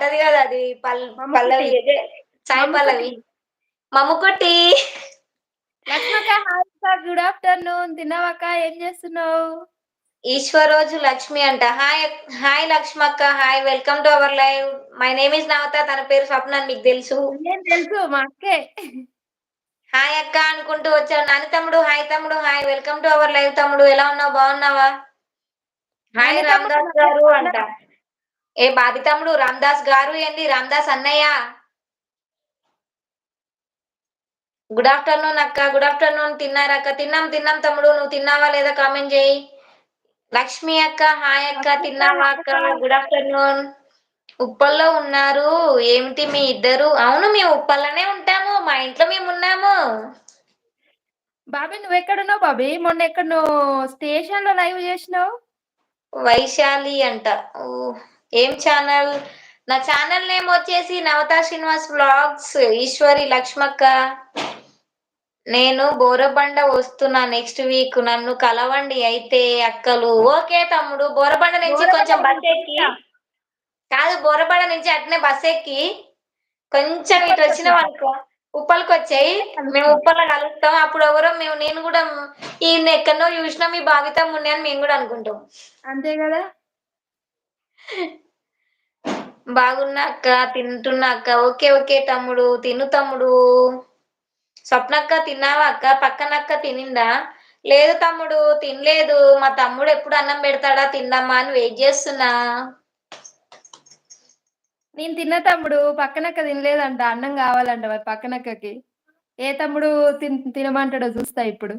అంటది గదా! అది మమ్ముకుట్టి. పల్లవి అదే సాయి మమ్ముకుట్టి. పల్లవి. మమ్ముకుట్టి. లక్ష్మక్క హాయ్ అక్క. Good afternoon. తిన్నావాక్క? ఏం చేస్తున్నావు? ఈశ్వరోజు లక్ష్మి అంట. హాయ్ లక్ష్మక్క. Hi welcome to our live. My name is Navata. తన పేరు స్వప్న అని మీకు తెలుసు. తెలుసు మా అక్కే. హాయ్ అక్క అనుకుంటూ వచ్చాడు. నాని తమ్ముడు, హాయ్ తమ్ముడు, hi welcome to our live తమ్ముడు. ఎలా ఉన్నావు? బాగున్నావా? హాయ్ నాని తమ్ముడు రామ్‌దాస్ గారు అంట. ఏ బాబి తమ్ముడు రామ్‌దాస్ గారు ఏంది? రామ్‌దాస్ అన్నయ్య. గుడ్ ఆఫ్టర్‌నూన్ అక్క. Good afternoon. తిన్నారా అక్క? తిన్నాం తమ్ముడు. నువ్వు తిన్నావా లేదా కామెంట్ చేయి. లక్ష్మి అక్క, హాయ్ అక్క. లక్ష్మక్క తిన్నావా హాయ్ అక్క? అక్క. Good afternoon. ఉప్పల్లో ఉన్నారు. ఏమిటి మీ ఇద్దరు? అవును మేము ఉప్పల్లోనే ఉంటాము. మా ఇంట్లో మేమున్నాము. బాబీ నువ్వెక్కడున్నావు బాబీ? మొన్న ఎక్కడనో స్టేషన్‌లో లైవ్ చేసినావు. వైశాలి అంట. ఓహ్! ఏం ఛానల్? నా ఛానల్ నేమ్ వచ్చేసి నవతా శ్రీనివాస్ వ్లాగ్స్. ఈశ్వరి లక్ష్మక్క. నేను బోరబండ వస్తున్నా నెక్స్ట్ వీక్. నన్ను కలవండి అయితే అక్కలు. ఓకే తమ్ముడు. బోరబండ నుంచి బోరబండ కొంచెం కాదు బస్సెక్కి ఉప్పల్‌కా. కాదు బోరబండ నుంచి అట్నే బస్సెక్కి కొంచెం ఉప్పల్‌కొచ్చేసా. ఇటొచ్చినావనుకో ఉప్పల్‌కొచ్చేయి. మేము కలుస్తా. ఉప్పల్‌లో కలుస్తాం. అప్పుడు ఎవరో నేను గూడా ఈయన్నెక్కడనో చూసినా మీ భావి తమ్ముడిని అని మేము గూడా అనుకుంటాం. అంతే గదా! బాగున్నా అక్క. తింటున్నా అక్క. ఓకే తమ్ముడు. తిను తమ్ముడు. స్వప్నక్క తిన్నావా అక్క? పక్కనక్క తినిందా? లేదు తమ్ముడు తినలేదు. మా తమ్ముడు ఎప్పుడు అన్నం పెడతాడా తిందామా అని వెయిట్ చేస్తున్నా. నేను తిన్న తమ్ముడు. పక్కనక్క తినలేదంట. అన్నం కావాలంట మరి పక్కనక్కకి. ఏ తమ్ముడు తినమంటాడో చూస్తా ఇప్పుడు.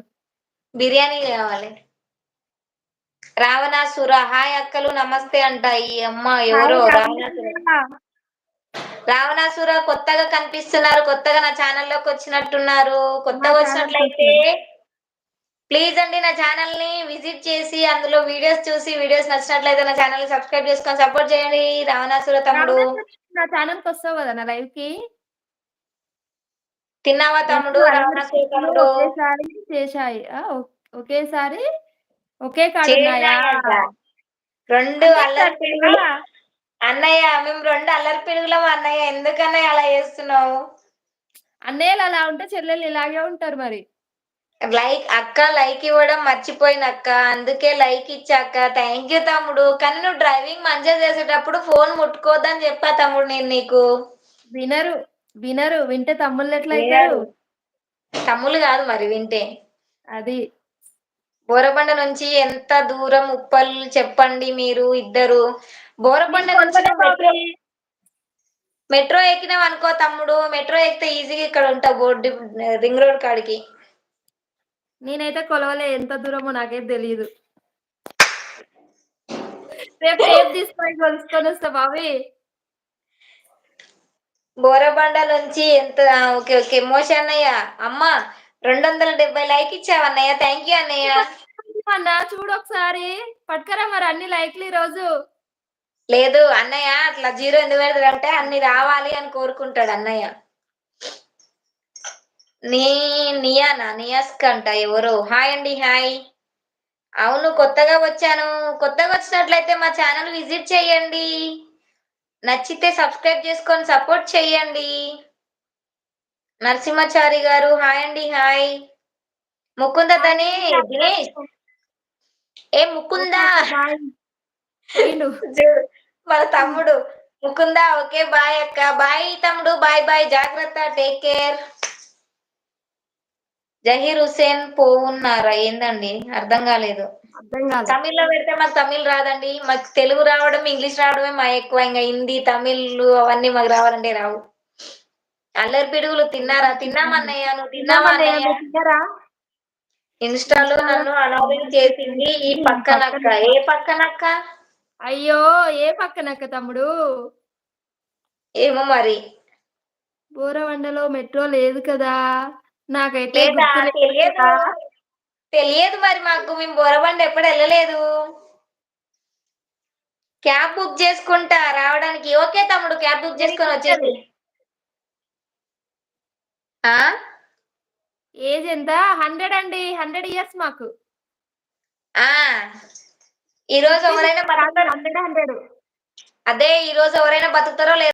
బిర్యానీ కావాలి. రావణాసుర హాయ్ అక్కలు నమస్తే అంట. ఈ అమ్మ హాయ్ ఎవరో రావణాసుర. రామకృష్ణ. రావణాసుర కొత్తగా కనిపిస్తున్నారు. కొత్తగా నా ఛానల్లోకి వచ్చినట్టున్నారు. మా కొత్తగా వచ్చినట్లయితే ఛానల్‌కొచ్చారు. ప్లీజ్ అండి నా ఛానల్ ని విజిట్ చేసి అందులో వీడియోస్ చూసి వీడియోస్ నచ్చినట్లయితే నా ఛానల్ ని సబ్స్క్రైబ్ చేసుకొని సపోర్ట్ చేయండి. రావణాసుర తమ్ముడు. రావణాసుర నా ఛానల్‌కొస్తావు గదా! నా లైవ్‌కి. తిన్నావా తమ్ముడు? 2 అల్లరి రావణాసుర పిల్లలు తమ్ముడు. ఒకేసారి చేశాయి. ఒకేసారి ఒకే కాడున్నాయా? చేరినాయంట. 2 అంటే అల్లరి అంతేనా? పిడుగులు. అన్నయ్య మేము 2 అల్లరి పిడుగులం అన్నయ్య. ఎందుకన్నయ్య అలా చేస్తున్నావు? అన్నయ్యలు అలా ఉంటే చెల్లెళ్ళు ఇలాగే ఉంటారు మరి. లైక్ ఇవ్వడం మర్చిపోయినక్క. అందుకే లైక్ ఇచ్చాక్క. థ్యాంక్ యూ తమ్ముడు. కానీ నువ్వు డ్రైవింగ్ మంచిగా చేసేటప్పుడు ఫోన్ ముట్టుకోవద్దని చెప్పా తమ్ముడు నేను నీకు. వినరు. వినరు. వింటే తమ్ముళ్ళెట్లయితరు? వినరు. తమ్ముళ్ళు కాదు మరి వింటే. అది. బోరబండ నుంచి ఎంత దూరం ఉప్పల్ చెప్పండి మీరు ఇద్దరు. నేను బోరబండ నుంచి కొలవలే నువ్వు బాబీ. మెట్రో ఎక్కినావు అనుకో తమ్ముడు. మెట్రో ఎక్కితే ఈజీగా ఇక్కడ ఉంటావు రింగ్ రోడ్ కాడికి. నేనైతే కొలవలే ఎంత దూరమో నాకైతే తెలీదు. రేపు టేప్ తీసుకొని కొలుసుకొనొస్తా బాబీ. బోరబండ నుంచి ఎంత ఓకే. మోషి అన్నయ్య. అమ్మ 270 లైక్ ఇచ్చావన్నయ్య. థ్యాంక్ యూ అన్నయ్య. అన్నా చూడొకసారి. పట్టుకరా మరి అన్ని లైక్‌లు ఈరోజు. లేదు అన్నయ్య అట్లా జీరో ఎందుకు పెడతాడంటే అన్ని రావాలి అని కోరుకుంటాడు అన్నయ్య. నీ నియాస్క్ అంట ఎవరో. హాయ్ అండి హాయ్. అవును కొత్తగా వచ్చాను. కొత్తగా వచ్చినట్లయితే మా ఛానల్ విజిట్ చేయండి. నచ్చితే సబ్స్క్రైబ్ చేసుకొని సపోర్ట్ చేయండి. నరసింహాచారి గారు హాయ్ అండి హాయ్. హాయ్ ముకుందతని అండి దినేష్. జాగ్రత్త. ఏ ఓకే ముకుందా. అక్క బాయ్. పోయిండు. చూడు మన తమ్ముడు. ముకుందా ఓకే బాయ్ అక్క. బాయ్ తమ్ముడు. బాయ్ జాగ్రత్త. Take care. జహీర్ హుసేన్ పోవున్నారా ఏందండి అర్థం కాలేదు. అర్థం కాలే. తమిళ్‌లో పెడితే మాకు తమిళ్ రాదండి. మాకు తెలుగు రావడం, ఇంగ్లీష్ రావడమే మా ఎక్కువ. ఇంగ హిందీ, తమిళ్ అవన్నీ మాకు రావాలంటే రావు. అల్లరి పిడుగులు తిన్నారా? తిన్నామన్నయ్య. నువ్వు తిన్నావా తిన్నామన్నయ్య అన్నయ్య? మీరు తిన్నారా? ఇన్‌స్టాలో ఇన్‌స్టా‌లో నన్ను అనోరింగ్ చేసింది ఈ పక్కనక్క. పక్కనక్క. ఏ పక్కనక్క? అయ్యో! ఏ పక్కనక్క తమ్ముడు? ఏమో మరి. బోరవండలో మెట్రో లేదు కదా! నాకైతే లేదా గుర్తులేదు తెలియదు. కదా! తెలియదు మరి మాకు. మేము బోరబండ ఎప్పుడు ఎళ్ళలేదు. క్యాబ్ బుక్ చేసుకుంటా రావడానికి. ఓకే తమ్ముడు క్యాబ్ బుక్ వెరీ చేసుకొని గుడ్ గర్ల్. వచ్చేసేయి. ఆ! ఏజ్ ఎంత? 100 అండి. 100 ఇయర్స్ మాకు. ఆ! ఈరోజు 50, ఎవరైనా 60 కాదు బతుకుతారో 100, 100. అదే ఈరోజు ఎవరైనా బతుకుతారో లేదో